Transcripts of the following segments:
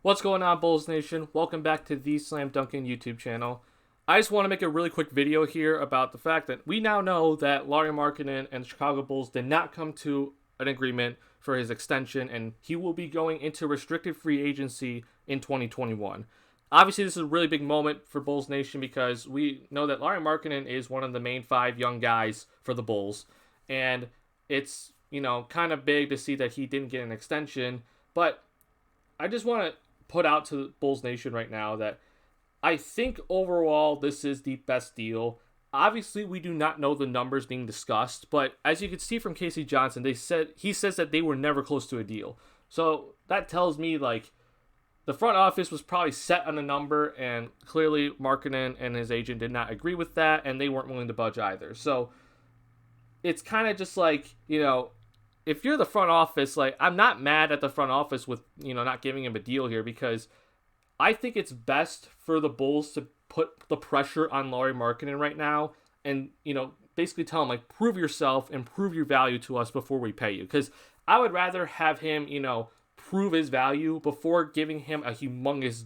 What's going on, Bulls Nation? Welcome back to the Slam Duncan YouTube channel. I just want to make a really quick video here about the fact that we now know that Lauri Markkanen and the Chicago Bulls did not come to an agreement for his extension, and he will be going into restricted free agency in 2021. Obviously, this is a really big moment for Bulls Nation because we know that Lauri Markkanen is one of the main 5 young guys for the Bulls, and it's, kind of big to see that he didn't get an extension, but I just want to put out to Bulls Nation right now that I think overall this is the best deal. Obviously, we do not know the numbers being discussed, but as you can see from Casey Johnson, he says that they were never close to a deal. So that tells me the front office was probably set on a number, and clearly Markkanen and his agent did not agree with that, and they weren't willing to budge either. So it's kind of just if you're the front office, I'm not mad at the front office with, not giving him a deal here, because I think it's best for the Bulls to put the pressure on Lauri Markkanen right now and, basically tell him, prove yourself and prove your value to us before we pay you. Because I would rather have him, prove his value before giving him a humongous,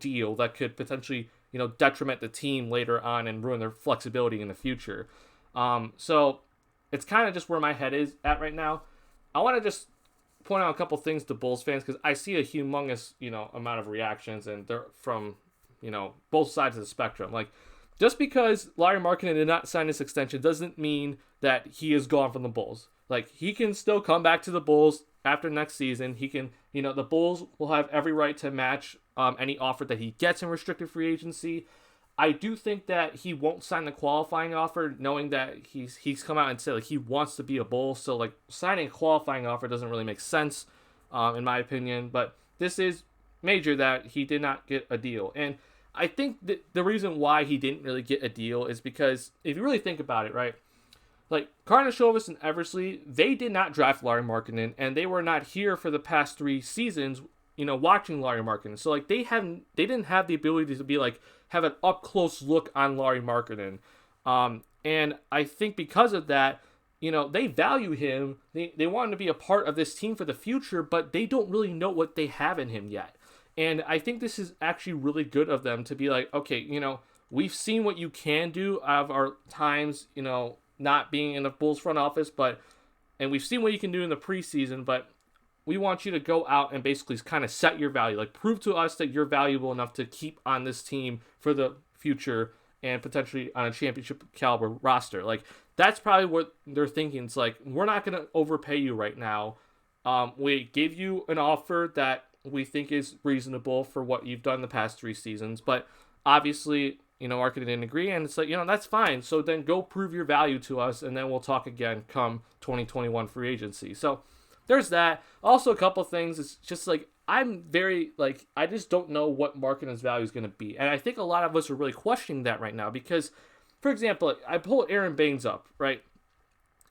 deal that could potentially, detriment the team later on and ruin their flexibility in the future. So it's kind of just where my head is at right now. I want to just point out a couple things to Bulls fans because I see a humongous, amount of reactions, and they're from, both sides of the spectrum. Just because Lauri Markkanen did not sign this extension doesn't mean that he is gone from the Bulls. He can still come back to the Bulls after next season. He can, the Bulls will have every right to match any offer that he gets in restricted free agency. I do think that he won't sign the qualifying offer, knowing that he's come out and said he wants to be a Bull. So signing a qualifying offer doesn't really make sense, in my opinion. But this is major that he did not get a deal, and I think that the reason why he didn't really get a deal is because if you really think about it, right? Karnisovas and Eversley, they did not draft Lauri Markkanen, and they were not here for the past 3 seasons, watching Lauri Markkanen. So they didn't have the ability to be have an up close look on Lauri Markkanen. And I think because of that, they value him. They want him to be a part of this team for the future, but they don't really know what they have in him yet. And I think this is actually really good of them to be okay, we've seen what you can do out of our times, not being in the Bulls front office, and we've seen what you can do in the preseason, but we want you to go out and basically kind of set your value. Prove to us that you're valuable enough to keep on this team for the future and potentially on a championship caliber roster. That's probably what they're thinking. It's we're not going to overpay you right now. We gave you an offer that we think is reasonable for what you've done the past 3 seasons, but obviously, Markkanen didn't agree, and it's that's fine. So then go prove your value to us, and then we'll talk again come 2021 free agency. So there's that. Also, a couple things. It's just I'm very I just don't know what Markkanen's value is going to be, and I think a lot of us are really questioning that right now because, for example, I pulled Aaron Baines up, right?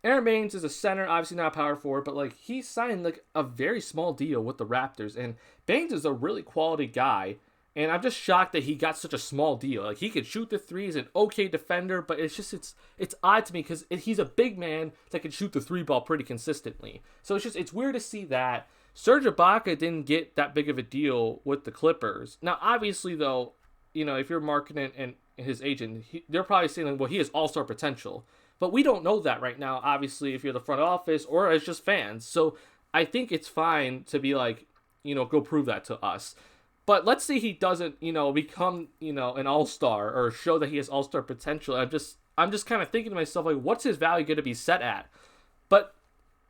Aaron Baines is a center, obviously not a power forward, but he signed a very small deal with the Raptors, and Baines is a really quality guy, and I'm just shocked that he got such a small deal. He could shoot the three, he's an okay defender, but it's odd to me because he's a big man that can shoot the 3 ball pretty consistently. So it's weird to see that. Serge Ibaka didn't get that big of a deal with the Clippers. Now, obviously, though, if you're Markkanen and his agent, they're probably saying, well, he has all-star potential. But we don't know that right now, obviously, if you're the front office or as just fans. So I think it's fine to be go prove that to us. But let's say he doesn't, become, an all-star or show that he has all-star potential. I'm just kind of thinking to myself, what's his value going to be set at? But,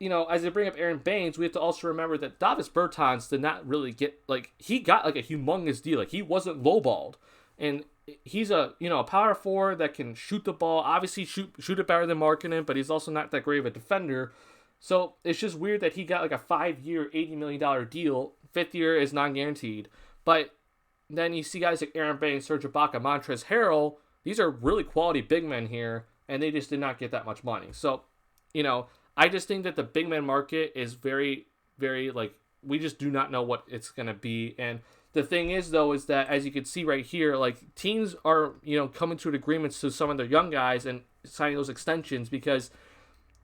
as I bring up Aaron Baines, we have to also remember that Davis Bertans did not really get, he got, a humongous deal. He wasn't lowballed. And he's a power forward that can shoot the ball, obviously shoot it better than Markkanen, but he's also not that great of a defender. So it's just weird that he got a 5-year, $80 million deal. 5th year is non-guaranteed. But then you see guys like Aaron Baines, Serge Ibaka, Montrezl Harrell. These are really quality big men here, and they just did not get that much money. So, I just think that the big man market is very, very, we just do not know what it's going to be. And the thing is, though, is that as you can see right here, teams are, coming to agreements to some of their young guys and signing those extensions because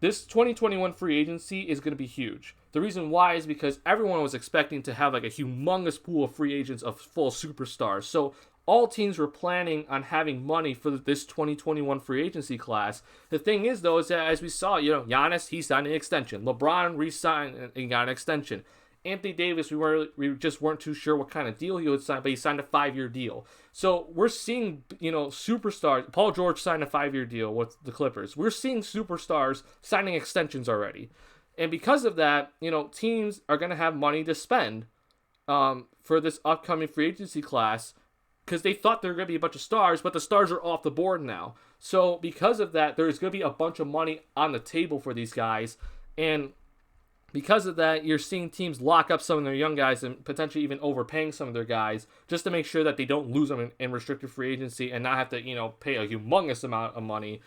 this 2021 free agency is going to be huge. The reason why is because everyone was expecting to have like a humongous pool of free agents of full superstars. So all teams were planning on having money for this 2021 free agency class. The thing is, though, is that as we saw, Giannis, he signed an extension. LeBron re-signed and got an extension. Anthony Davis, we just weren't too sure what kind of deal he would sign, but he signed a 5-year deal. So we're seeing, superstars. Paul George signed a 5-year deal with the Clippers. We're seeing superstars signing extensions already. And because of that, teams are going to have money to spend for this upcoming free agency class, because they thought there were going to be a bunch of stars, but the stars are off the board now. So because of that, there's going to be a bunch of money on the table for these guys. And because of that, you're seeing teams lock up some of their young guys and potentially even overpaying some of their guys just to make sure that they don't lose them in restricted free agency and not have to, pay a humongous amount of money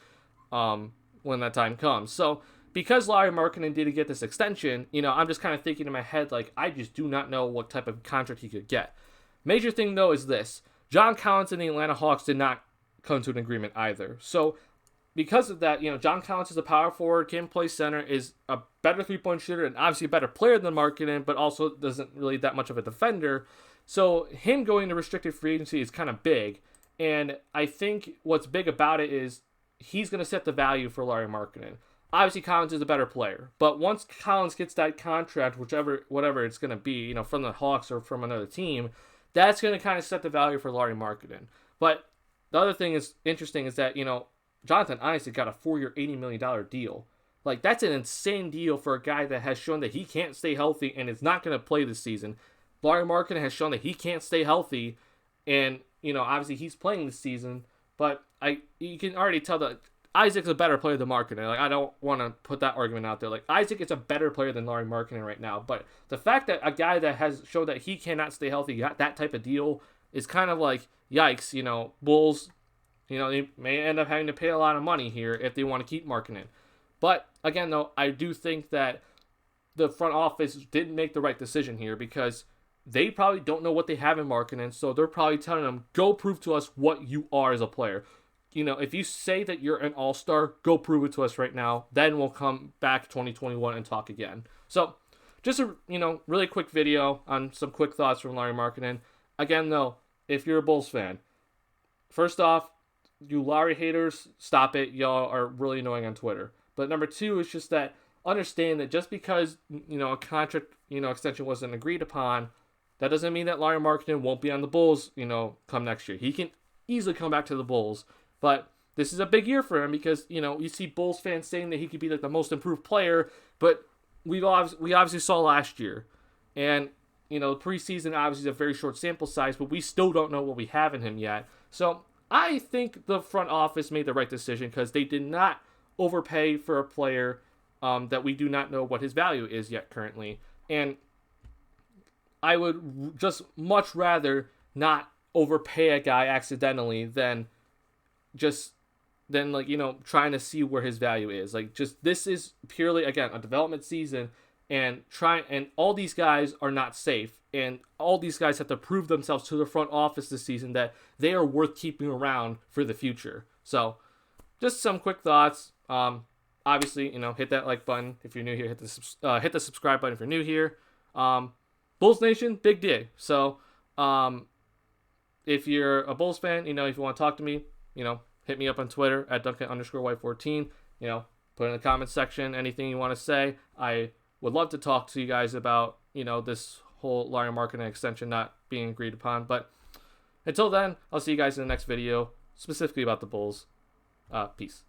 when that time comes. So because Lauri Markkanen didn't get this extension, I'm just kind of thinking in my head, like, I just do not know what type of contract he could get. Major thing, though, is this. John Collins and the Atlanta Hawks did not come to an agreement either. So because of that, John Collins is a power forward, can play center, is a better three-point shooter, and obviously a better player than Markkanen, but also doesn't really that much of a defender. So him going to restricted free agency is kind of big. And I think what's big about it is he's going to set the value for Lauri Markkanen. Obviously, Collins is a better player, but once Collins gets that contract, whatever it's going to be, from the Hawks or from another team, that's going to kind of set the value for Lauri Markkanen. But the other thing is interesting is that, Jonathan Isaac got a 4-year, $80 million deal. Like, that's an insane deal for a guy that has shown that he can't stay healthy and is not going to play this season. Lauri Markkanen has shown that he can't stay healthy, and, obviously he's playing this season, but you can already tell that Isaac's a better player than Markkanen. Like, I don't want to put that argument out there. Like, Isaac is a better player than Lauri Markkanen right now, but the fact that a guy that has showed that he cannot stay healthy got that type of deal is kind of like, yikes, Bulls, they may end up having to pay a lot of money here if they want to keep Markkanen. But, again, though, I do think that the front office didn't make the right decision here because they probably don't know what they have in Markkanen, so they're probably telling them, go prove to us what you are as a player. If you say that you're an all-star, go prove it to us right now. Then we'll come back 2021 and talk again. So, just a really quick video on some quick thoughts from Lauri Markkanen. Again, though, if you're a Bulls fan, first off, you Lauri haters, stop it. Y'all are really annoying on Twitter. But number two is just that understand that just because a contract extension wasn't agreed upon, that doesn't mean that Lauri Markkanen won't be on the Bulls come next year. He can easily come back to the Bulls. But this is a big year for him because, you see Bulls fans saying that he could be like the most improved player, but we obviously saw last year. And, preseason obviously is a very short sample size, but we still don't know what we have in him yet. So I think the front office made the right decision because they did not overpay for a player that we do not know what his value is yet currently. And I would just much rather not overpay a guy accidentally than trying to see where his value is. Like, just this is purely, again, a development season, and all these guys are not safe, and all these guys have to prove themselves to the front office this season that they are worth keeping around for the future. So, just some quick thoughts. Obviously, hit that like button if you're new here. Hit the subscribe button if you're new here. Bulls Nation, big dig. So, if you're a Bulls fan, if you want to talk to me, hit me up on Twitter at Duncan_white14. Put in the comments section anything you want to say. I would love to talk to you guys about, this whole Lauri Markkanen extension not being agreed upon. But until then, I'll see you guys in the next video, specifically about the Bulls. Peace.